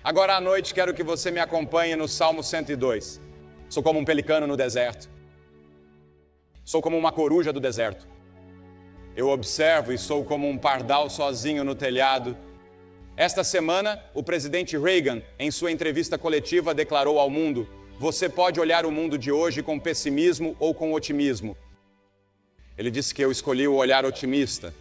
Agora à noite quero que você me acompanhe no Salmo 102. Sou como um pelicano no deserto. Sou como uma coruja do deserto. Eu observo e sou como um pardal sozinho no telhado. Esta semana, o presidente Reagan, em sua entrevista coletiva, declarou ao mundo: você pode olhar o mundo de hoje com pessimismo ou com otimismo. Ele disse que eu escolhi o olhar otimista.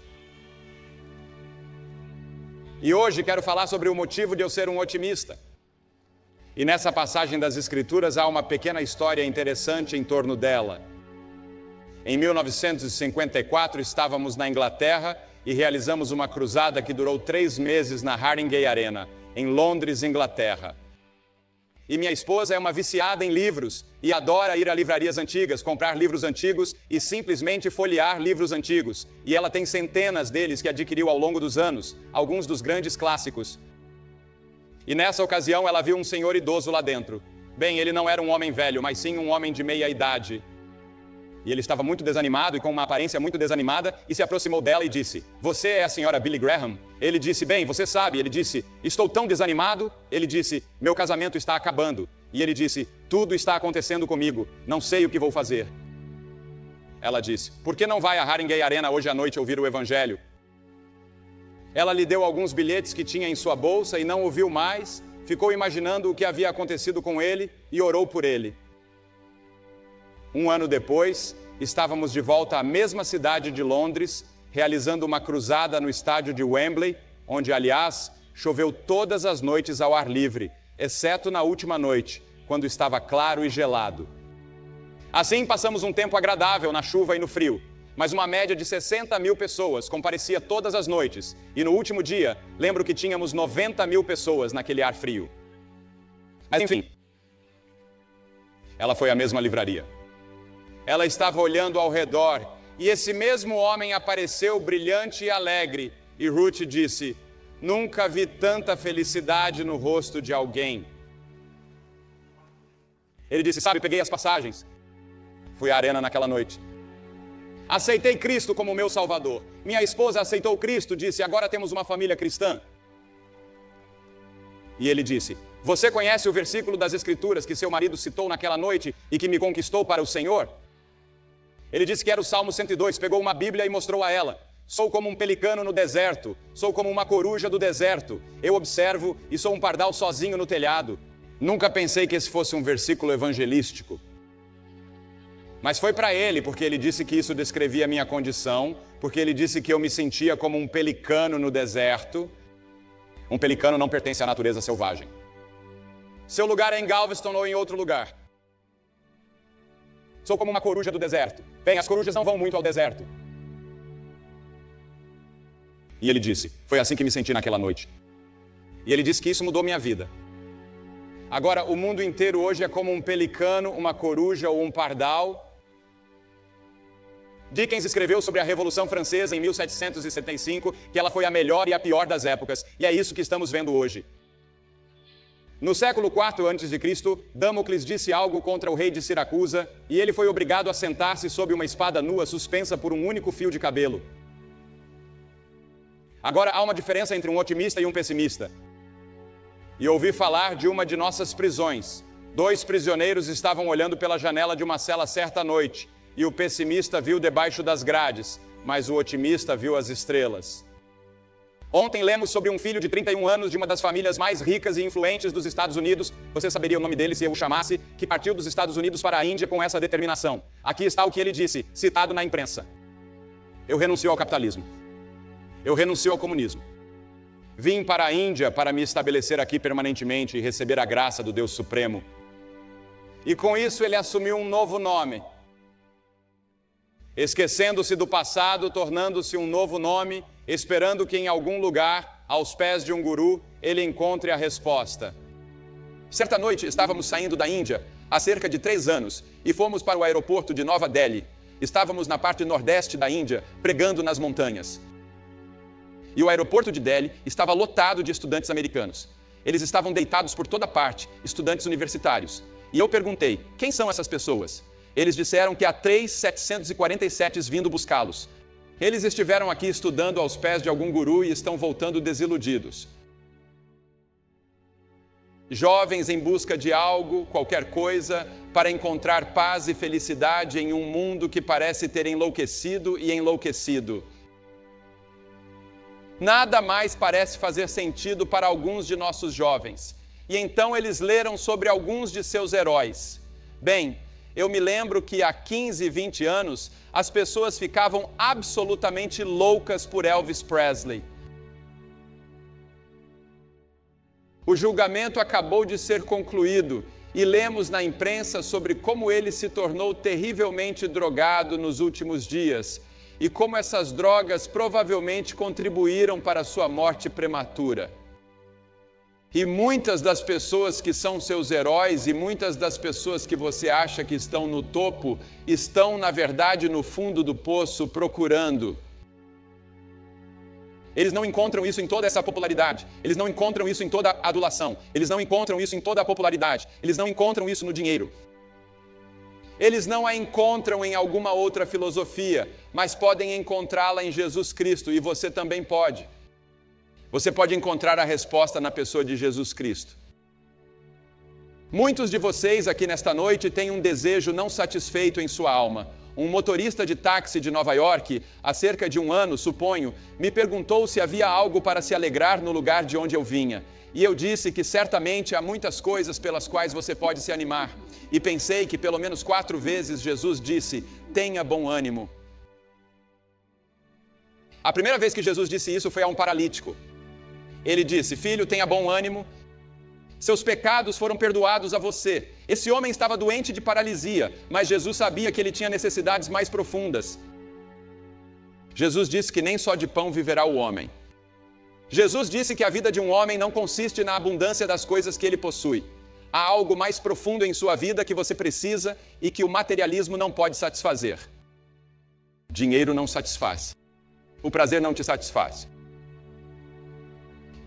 E hoje quero falar sobre o motivo de eu ser um otimista. E nessa passagem das Escrituras há uma pequena história interessante em torno dela. Em 1954 estávamos na Inglaterra e realizamos uma cruzada que durou 3 meses na Haringey Arena, em Londres, Inglaterra. E minha esposa é uma viciada em livros e adora ir a livrarias antigas, comprar livros antigos e simplesmente folhear livros antigos. E ela tem centenas deles que adquiriu ao longo dos anos, alguns dos grandes clássicos. E nessa ocasião ela viu um senhor idoso lá dentro. Bem, ele não era um homem velho, mas sim um homem de meia idade. E ele estava muito desanimado e com uma aparência muito desanimada e se aproximou dela e disse: você é a senhora Billy Graham? Ele disse: bem, você sabe. Ele disse: estou tão desanimado. Ele disse: meu casamento está acabando. E ele disse: tudo está acontecendo comigo, não sei o que vou fazer. Ela disse: por que não vai à Haringey Arena hoje à noite ouvir o evangelho? Ela lhe deu alguns bilhetes que tinha em sua bolsa e não ouviu mais, ficou imaginando o que havia acontecido com ele e orou por ele. 1 ano depois, estávamos de volta à mesma cidade de Londres, realizando uma cruzada no estádio de Wembley, onde, aliás, choveu todas as noites ao ar livre, exceto na última noite, quando estava claro e gelado. Assim, passamos um tempo agradável na chuva e no frio, mas uma média de 60 mil pessoas comparecia todas as noites, e no último dia, lembro que tínhamos 90 mil pessoas naquele ar frio. Mas enfim, ela foi à mesma livraria. Ela estava olhando ao redor e esse mesmo homem apareceu brilhante e alegre. E Ruth disse: nunca vi tanta felicidade no rosto de alguém. Ele disse: sabe, peguei as passagens. Fui à arena naquela noite. Aceitei Cristo como meu Salvador. Minha esposa aceitou Cristo, disse: agora temos uma família cristã. E ele disse: você conhece o versículo das Escrituras que seu marido citou naquela noite e que me conquistou para o Senhor? Ele disse que era o Salmo 102, pegou uma Bíblia e mostrou a ela. Sou como um pelicano no deserto, sou como uma coruja do deserto. Eu observo e sou um pardal sozinho no telhado. Nunca pensei que esse fosse um versículo evangelístico. Mas foi para ele, porque ele disse que isso descrevia a minha condição, porque ele disse que eu me sentia como um pelicano no deserto. Um pelicano não pertence à natureza selvagem. Seu lugar é em Galveston ou em outro lugar. Sou como uma coruja do deserto. Bem, as corujas não vão muito ao deserto. E ele disse: foi assim que me senti naquela noite. E ele disse que isso mudou minha vida. Agora, o mundo inteiro hoje é como um pelicano, uma coruja ou um pardal. Dickens escreveu sobre a Revolução Francesa em 1775, que ela foi a melhor e a pior das épocas. E é isso que estamos vendo hoje. No século IV a.C., Damocles disse algo contra o rei de Siracusa e ele foi obrigado a sentar-se sob uma espada nua suspensa por um único fio de cabelo. Agora há uma diferença entre um otimista e um pessimista. E ouvi falar de uma de nossas prisões. 2 prisioneiros estavam olhando pela janela de uma cela certa noite e o pessimista viu debaixo das grades, mas o otimista viu as estrelas. Ontem lemos sobre um filho de 31 anos de uma das famílias mais ricas e influentes dos Estados Unidos, você saberia o nome dele se eu o chamasse, que partiu dos Estados Unidos para a Índia com essa determinação. Aqui está o que ele disse, citado na imprensa: eu renuncio ao capitalismo. Eu renuncio ao comunismo. Vim para a Índia para me estabelecer aqui permanentemente e receber a graça do Deus Supremo. E com isso ele assumiu um novo nome. Esquecendo-se do passado, tornando-se um novo nome, esperando que em algum lugar, aos pés de um guru, ele encontre a resposta. Certa noite estávamos saindo da Índia, há cerca de 3 anos, e fomos para o aeroporto de Nova Delhi. Estávamos na parte nordeste da Índia, pregando nas montanhas. E o aeroporto de Delhi estava lotado de estudantes americanos. Eles estavam deitados por toda parte, estudantes universitários. E eu perguntei: quem são essas pessoas? Eles disseram que há 3,747 vindo buscá-los. Eles estiveram aqui estudando aos pés de algum guru e estão voltando desiludidos. Jovens em busca de algo, qualquer coisa, para encontrar paz e felicidade em um mundo que parece ter enlouquecido e enlouquecido. Nada mais parece fazer sentido para alguns de nossos jovens. E então eles leram sobre alguns de seus heróis. Bem, eu me lembro que há 15, 20 anos, as pessoas ficavam absolutamente loucas por Elvis Presley. O julgamento acabou de ser concluído e lemos na imprensa sobre como ele se tornou terrivelmente drogado nos últimos dias e como essas drogas provavelmente contribuíram para a sua morte prematura. E muitas das pessoas que são seus heróis e muitas das pessoas que você acha que estão no topo estão, na verdade, no fundo do poço procurando. Eles não encontram isso em toda essa popularidade. Eles não encontram isso em toda a adulação. Eles não encontram isso em toda a popularidade. Eles não encontram isso no dinheiro. Eles não a encontram em alguma outra filosofia, mas podem encontrá-la em Jesus Cristo, e você também pode. Você pode encontrar a resposta na pessoa de Jesus Cristo. Muitos de vocês aqui nesta noite têm um desejo não satisfeito em sua alma. Um motorista de táxi de Nova York, há cerca de um ano, suponho, me perguntou se havia algo para se alegrar no lugar de onde eu vinha. E eu disse que certamente há muitas coisas pelas quais você pode se animar. E pensei que pelo menos 4 vezes Jesus disse, tenha bom ânimo. A primeira vez que Jesus disse isso foi a um paralítico. Ele disse, filho, tenha bom ânimo. Seus pecados foram perdoados a você. Esse homem estava doente de paralisia, mas Jesus sabia que ele tinha necessidades mais profundas. Jesus disse que nem só de pão viverá o homem. Jesus disse que a vida de um homem não consiste na abundância das coisas que ele possui. Há algo mais profundo em sua vida que você precisa e que o materialismo não pode satisfazer. Dinheiro não satisfaz. O prazer não te satisfaz.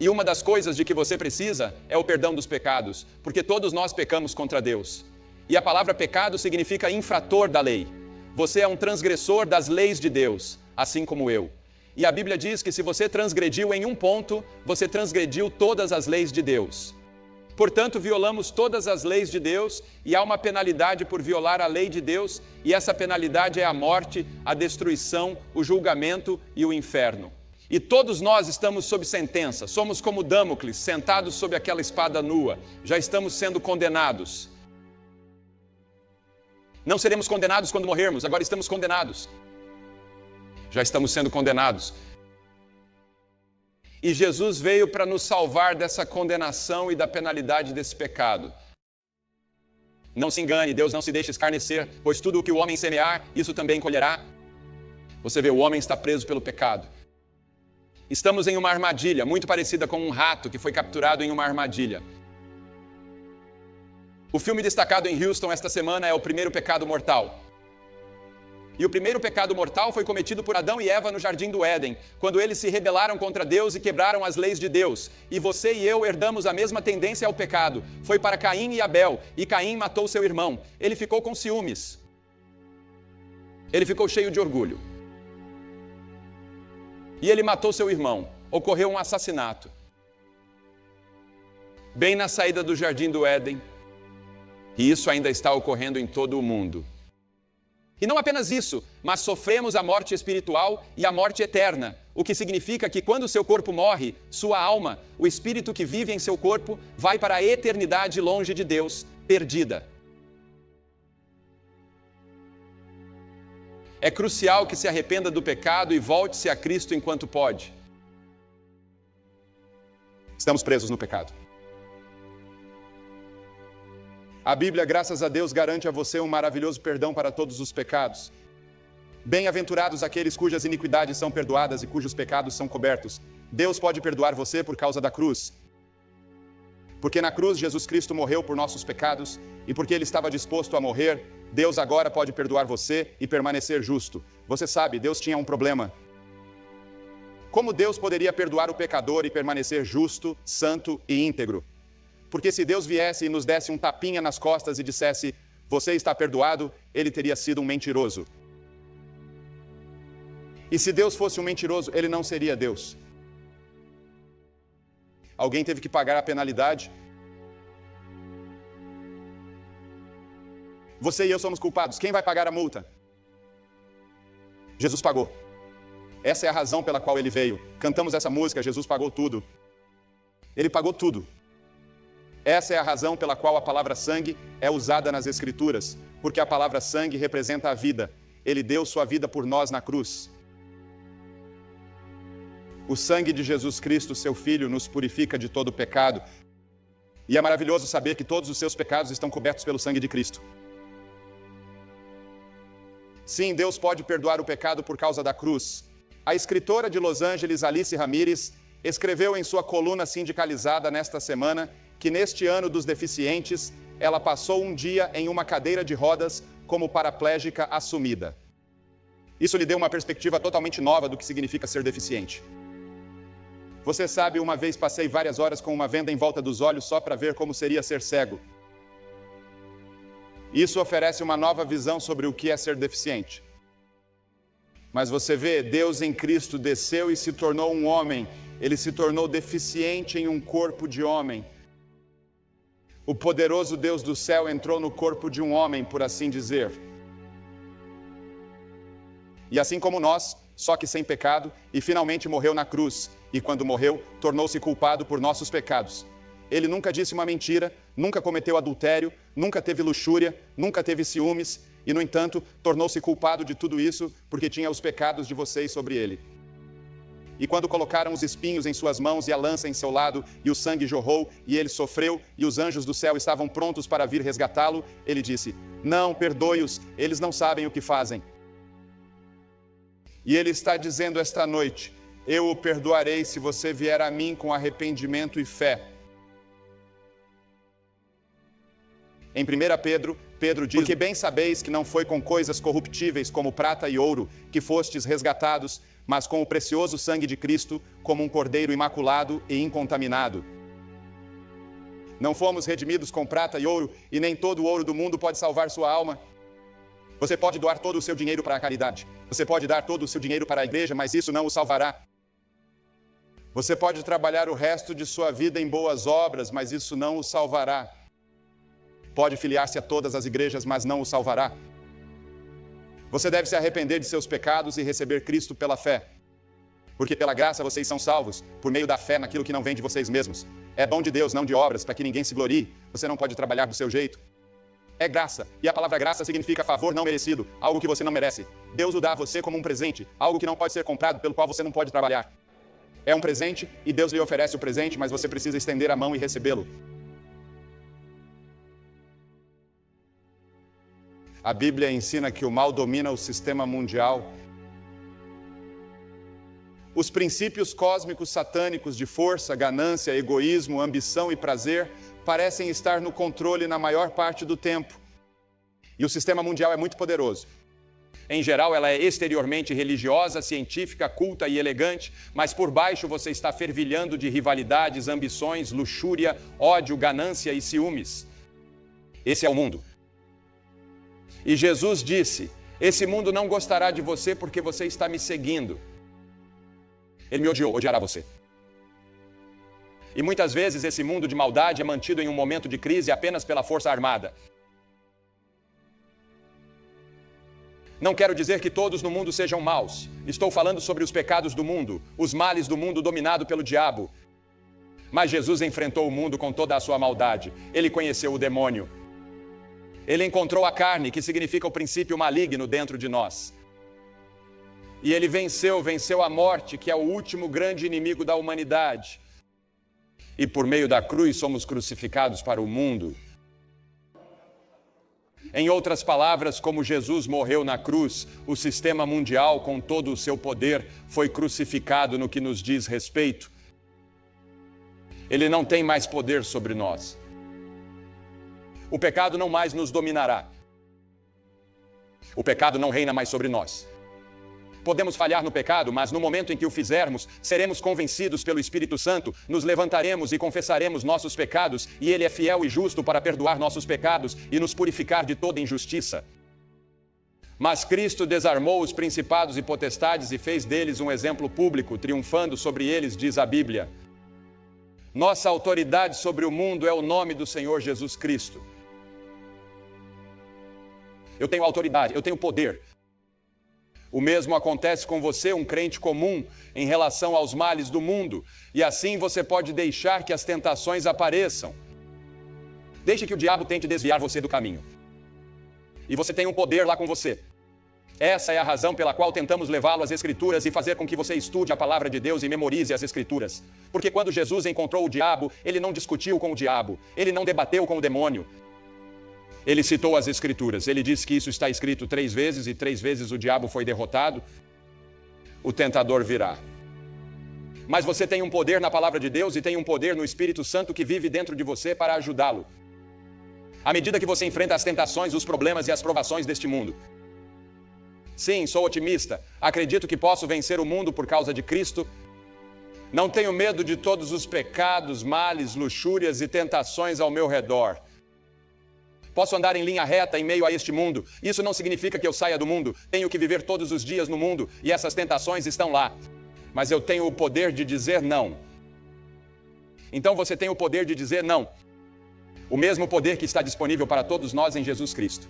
E uma das coisas de que você precisa é o perdão dos pecados, porque todos nós pecamos contra Deus. E a palavra pecado significa infrator da lei. Você é um transgressor das leis de Deus, assim como eu. E a Bíblia diz que se você transgrediu em um ponto, você transgrediu todas as leis de Deus. Portanto, violamos todas as leis de Deus e há uma penalidade por violar a lei de Deus, e essa penalidade é a morte, a destruição, o julgamento e o inferno. E todos nós estamos sob sentença, somos como Damocles, sentados sob aquela espada nua, já estamos sendo condenados. Não seremos condenados quando morrermos, agora estamos condenados. Já estamos sendo condenados. E Jesus veio para nos salvar dessa condenação e da penalidade desse pecado. Não se engane, Deus não se deixa escarnecer, pois tudo o que o homem semear, isso também colherá. Você vê, o homem está preso pelo pecado. Estamos em uma armadilha, muito parecida com um rato que foi capturado em uma armadilha. O filme destacado em Houston esta semana é O Primeiro Pecado Mortal. E o primeiro pecado mortal foi cometido por Adão e Eva no Jardim do Éden, quando eles se rebelaram contra Deus e quebraram as leis de Deus. E você e eu herdamos a mesma tendência ao pecado. Foi para Caim e Abel, e Caim matou seu irmão. Ele ficou com ciúmes. Ele ficou cheio de orgulho. E ele matou seu irmão. Ocorreu um assassinato. Bem na saída do Jardim do Éden. E isso ainda está ocorrendo em todo o mundo. E não apenas isso, mas sofremos a morte espiritual e a morte eterna, o que significa que quando seu corpo morre, sua alma, o espírito que vive em seu corpo, vai para a eternidade longe de Deus, perdida. É crucial que se arrependa do pecado e volte-se a Cristo enquanto pode. Estamos presos no pecado. A Bíblia, graças a Deus, garante a você um maravilhoso perdão para todos os pecados. Bem-aventurados aqueles cujas iniquidades são perdoadas e cujos pecados são cobertos. Deus pode perdoar você por causa da cruz. Porque na cruz Jesus Cristo morreu por nossos pecados e porque Ele estava disposto a morrer, Deus agora pode perdoar você e permanecer justo. Você sabe, Deus tinha um problema. Como Deus poderia perdoar o pecador e permanecer justo, santo e íntegro? Porque se Deus viesse e nos desse um tapinha nas costas e dissesse, você está perdoado, Ele teria sido um mentiroso. E se Deus fosse um mentiroso, Ele não seria Deus. Alguém teve que pagar a penalidade. Você e eu somos culpados. Quem vai pagar a multa? Jesus pagou. Essa é a razão pela qual ele veio. Cantamos essa música, Jesus pagou tudo. Ele pagou tudo. Essa é a razão pela qual a palavra sangue é usada nas Escrituras, porque a palavra sangue representa a vida. Ele deu sua vida por nós na cruz. O sangue de Jesus Cristo, seu Filho, nos purifica de todo pecado. E é maravilhoso saber que todos os seus pecados estão cobertos pelo sangue de Cristo. Sim, Deus pode perdoar o pecado por causa da cruz. A escritora de Los Angeles, Alice Ramírez, escreveu em sua coluna sindicalizada nesta semana que neste ano dos deficientes, ela passou um dia em uma cadeira de rodas como paraplégica assumida. Isso lhe deu uma perspectiva totalmente nova do que significa ser deficiente. Você sabe, uma vez passei várias horas com uma venda em volta dos olhos só para ver como seria ser cego. Isso oferece uma nova visão sobre o que é ser deficiente. Mas você vê, Deus em Cristo desceu e se tornou um homem. Ele se tornou deficiente em um corpo de homem. O poderoso Deus do céu entrou no corpo de um homem, por assim dizer. E assim como nós, só que sem pecado, e finalmente morreu na cruz. E quando morreu, tornou-se culpado por nossos pecados. Ele nunca disse uma mentira, nunca cometeu adultério, nunca teve luxúria, nunca teve ciúmes, e no entanto, tornou-se culpado de tudo isso porque tinha os pecados de vocês sobre ele. E quando colocaram os espinhos em suas mãos e a lança em seu lado, e o sangue jorrou, e ele sofreu, e os anjos do céu estavam prontos para vir resgatá-lo, ele disse: não, perdoe-os, eles não sabem o que fazem. E ele está dizendo esta noite: eu o perdoarei se você vier a mim com arrependimento e fé. Em 1 Pedro diz: porque bem sabeis que não foi com coisas corruptíveis como prata e ouro que fostes resgatados, mas com o precioso sangue de Cristo, como um cordeiro imaculado e incontaminado. Não fomos redimidos com prata e ouro, e nem todo o ouro do mundo pode salvar sua alma. Você pode doar todo o seu dinheiro para a caridade. Você pode dar todo o seu dinheiro para a igreja, mas isso não o salvará. Você pode trabalhar o resto de sua vida em boas obras, mas isso não o salvará. Pode filiar-se a todas as igrejas, mas não o salvará. Você deve se arrepender de seus pecados e receber Cristo pela fé. Porque pela graça vocês são salvos, por meio da fé naquilo que não vem de vocês mesmos. É dom de Deus, não de obras, para que ninguém se glorie. Você não pode trabalhar do seu jeito. É graça, e a palavra graça significa favor não merecido, algo que você não merece. Deus o dá a você como um presente, algo que não pode ser comprado, pelo qual você não pode trabalhar. É um presente, e Deus lhe oferece o presente, mas você precisa estender a mão e recebê-lo. A Bíblia ensina que o mal domina o sistema mundial. Os princípios cósmicos satânicos de força, ganância, egoísmo, ambição e prazer parecem estar no controle na maior parte do tempo. E o sistema mundial é muito poderoso. Em geral, ela é exteriormente religiosa, científica, culta e elegante, mas por baixo você está fervilhando de rivalidades, ambições, luxúria, ódio, ganância e ciúmes. Esse é o mundo. E Jesus disse: esse mundo não gostará de você porque você está me seguindo. Ele me odiou, odiará você. E muitas vezes esse mundo de maldade é mantido em um momento de crise apenas pela força armada. Não quero dizer que todos no mundo sejam maus. Estou falando sobre os pecados do mundo, os males do mundo dominado pelo diabo. Mas Jesus enfrentou o mundo com toda a sua maldade. Ele conheceu o demônio. Ele encontrou a carne, que significa o princípio maligno dentro de nós. E ele venceu a morte, que é o último grande inimigo da humanidade. E por meio da cruz somos crucificados para o mundo. Em outras palavras, como Jesus morreu na cruz, o sistema mundial, com todo o seu poder, foi crucificado no que nos diz respeito. Ele não tem mais poder sobre nós. O pecado não mais nos dominará. O pecado não reina mais sobre nós. Podemos falhar no pecado, mas no momento em que o fizermos, seremos convencidos pelo Espírito Santo, nos levantaremos e confessaremos nossos pecados, e Ele é fiel e justo para perdoar nossos pecados e nos purificar de toda injustiça. Mas Cristo desarmou os principados e potestades e fez deles um exemplo público, triunfando sobre eles, diz a Bíblia. Nossa autoridade sobre o mundo é o nome do Senhor Jesus Cristo. eu tenho autoridade, eu tenho poder. O mesmo acontece com você, um crente comum, em relação aos males do mundo. E assim você pode deixar que as tentações apareçam. Deixe que o diabo tente desviar você do caminho. E você tem um poder lá com você. Essa é a razão pela qual tentamos levá-lo às Escrituras e fazer com que você estude a palavra de Deus e memorize as Escrituras. Porque quando Jesus encontrou o diabo, ele não discutiu com o diabo, ele não debateu com o demônio. Ele citou as Escrituras, ele disse que isso está escrito 3 vezes e 3 vezes o diabo foi derrotado. O tentador virá. Mas você tem um poder na palavra de Deus e tem um poder no Espírito Santo que vive dentro de você para ajudá-lo. À medida que você enfrenta as tentações, os problemas e as provações deste mundo. Sim, sou otimista. Acredito que posso vencer o mundo por causa de Cristo. Não tenho medo de todos os pecados, males, luxúrias e tentações ao meu redor. Posso andar em linha reta em meio a este mundo. Isso não significa que eu saia do mundo. Tenho que viver todos os dias no mundo e essas tentações estão lá. Mas eu tenho o poder de dizer não. Então você tem o poder de dizer não. O mesmo poder que está disponível para todos nós em Jesus Cristo.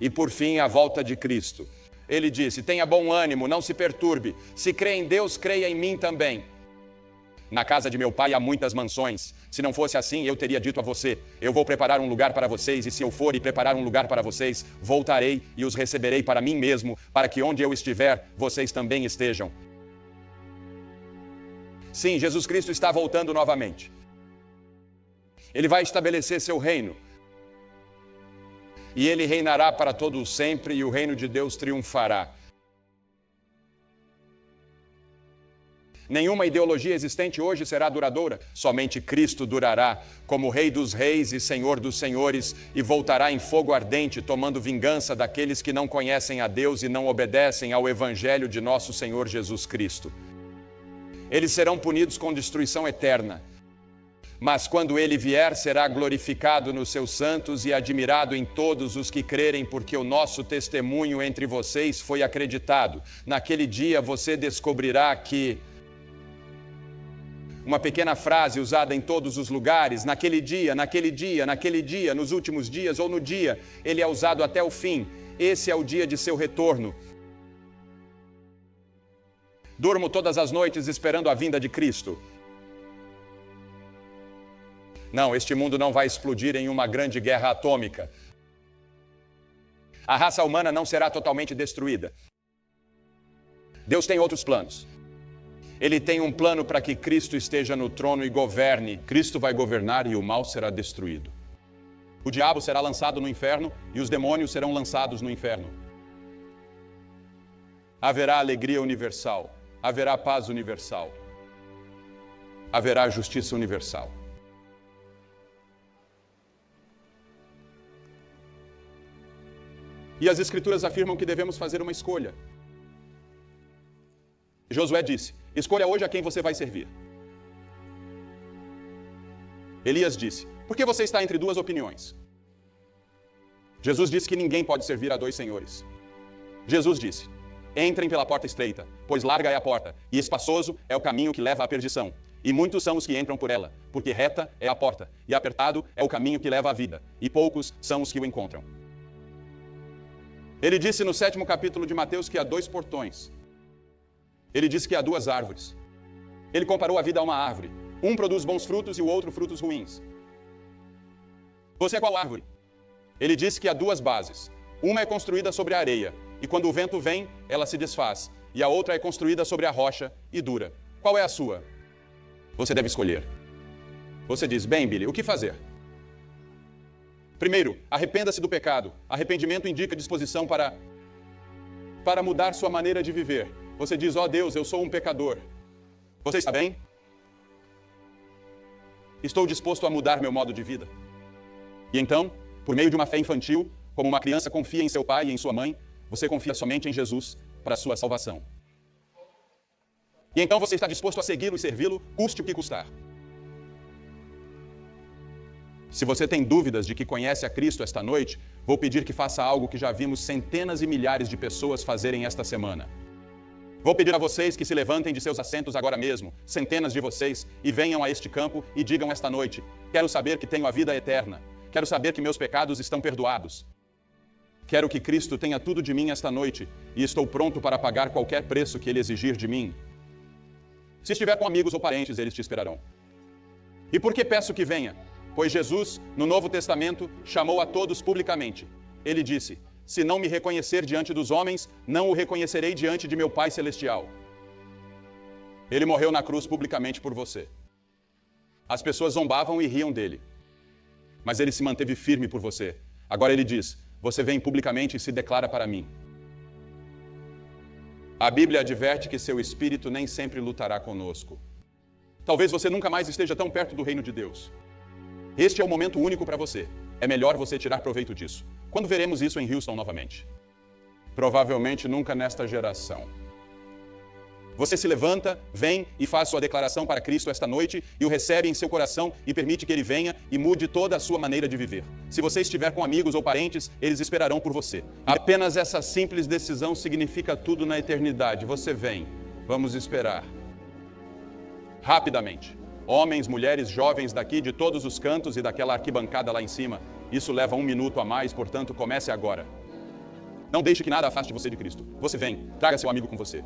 E por fim, a volta de Cristo. Ele disse, tenha bom ânimo, não se perturbe. Se crê em Deus, creia em mim também. Na casa de meu pai há muitas mansões. Se não fosse assim, eu teria dito a você, eu vou preparar um lugar para vocês, e se eu for e preparar um lugar para vocês, voltarei e os receberei para mim mesmo, para que onde eu estiver, vocês também estejam. Sim, Jesus Cristo está voltando novamente. Ele vai estabelecer seu reino. E ele reinará para todo o sempre, e o reino de Deus triunfará. Nenhuma ideologia existente hoje será duradoura. Somente Cristo durará, como Rei dos Reis e Senhor dos Senhores, e voltará em fogo ardente, tomando vingança daqueles que não conhecem a Deus e não obedecem ao Evangelho de nosso Senhor Jesus Cristo. Eles serão punidos com destruição eterna. Mas quando ele vier, será glorificado nos seus santos e admirado em todos os que crerem, porque o nosso testemunho entre vocês foi acreditado. Naquele dia você descobrirá que... Uma pequena frase usada em todos os lugares, naquele dia, nos últimos dias ou no dia, ele é usado até o fim. Esse é o dia de seu retorno. Durmo todas as noites esperando a vinda de Cristo. Não, este mundo não vai explodir em uma grande guerra atômica. A raça humana não será totalmente destruída. Deus tem outros planos. Ele tem um plano para que Cristo esteja no trono e governe. Cristo vai governar e o mal será destruído. O diabo será lançado no inferno e os demônios serão lançados no inferno. Haverá alegria universal. Haverá paz universal. Haverá justiça universal. E as Escrituras afirmam que devemos fazer uma escolha. Josué disse, escolha hoje a quem você vai servir. Elias disse, por que você está entre 2 opiniões? Jesus disse que ninguém pode servir a 2 senhores. Jesus disse, entrem pela porta estreita, pois larga é a porta, e espaçoso é o caminho que leva à perdição. E muitos são os que entram por ela, porque reta é a porta, e apertado é o caminho que leva à vida, e poucos são os que o encontram. Ele disse no 7º capítulo de Mateus que há 2 portões. Ele disse que há 2 árvores. Ele comparou a vida a uma árvore. Um produz bons frutos e o outro frutos ruins. Você é qual árvore? Ele disse que há 2 bases. Uma é construída sobre a areia, e quando o vento vem, ela se desfaz. E a outra é construída sobre a rocha e dura. Qual é a sua? Você deve escolher. Você diz, bem, Billy, o que fazer? Primeiro, arrependa-se do pecado. Arrependimento indica disposição para mudar sua maneira de viver. Você diz, ó Deus, eu sou um pecador. Você está bem? Estou disposto a mudar meu modo de vida. E então, por meio de uma fé infantil, como uma criança confia em seu pai e em sua mãe, você confia somente em Jesus para a sua salvação. E então você está disposto a segui-lo e servi-lo, custe o que custar. Se você tem dúvidas de que conhece a Cristo esta noite, vou pedir que faça algo que já vimos centenas e milhares de pessoas fazerem esta semana. Vou pedir a vocês que se levantem de seus assentos agora mesmo, centenas de vocês, e venham a este campo e digam esta noite, quero saber que tenho a vida eterna. Quero saber que meus pecados estão perdoados. Quero que Cristo tenha tudo de mim esta noite e estou pronto para pagar qualquer preço que Ele exigir de mim. Se estiver com amigos ou parentes, eles te esperarão. E por que peço que venha? Pois Jesus, no Novo Testamento, chamou a todos publicamente. Ele disse: se não me reconhecer diante dos homens, não o reconhecerei diante de meu Pai Celestial. Ele morreu na cruz publicamente por você. As pessoas zombavam e riam dele. Mas ele se manteve firme por você. Agora ele diz: você vem publicamente e se declara para mim. A Bíblia adverte que seu espírito nem sempre lutará conosco. Talvez você nunca mais esteja tão perto do reino de Deus. Este é o momento único para você. É melhor você tirar proveito disso. Quando veremos isso em Houston novamente? Provavelmente nunca nesta geração. Você se levanta, vem e faz sua declaração para Cristo esta noite e o recebe em seu coração e permite que Ele venha e mude toda a sua maneira de viver. Se você estiver com amigos ou parentes, eles esperarão por você. Apenas essa simples decisão significa tudo na eternidade. Você vem. Vamos esperar. Rapidamente. Homens, mulheres, jovens daqui de todos os cantos e daquela arquibancada lá em cima. Isso leva 1 minuto a mais, portanto, comece agora. Não deixe que nada afaste você de Cristo. Você vem. Traga seu amigo com você.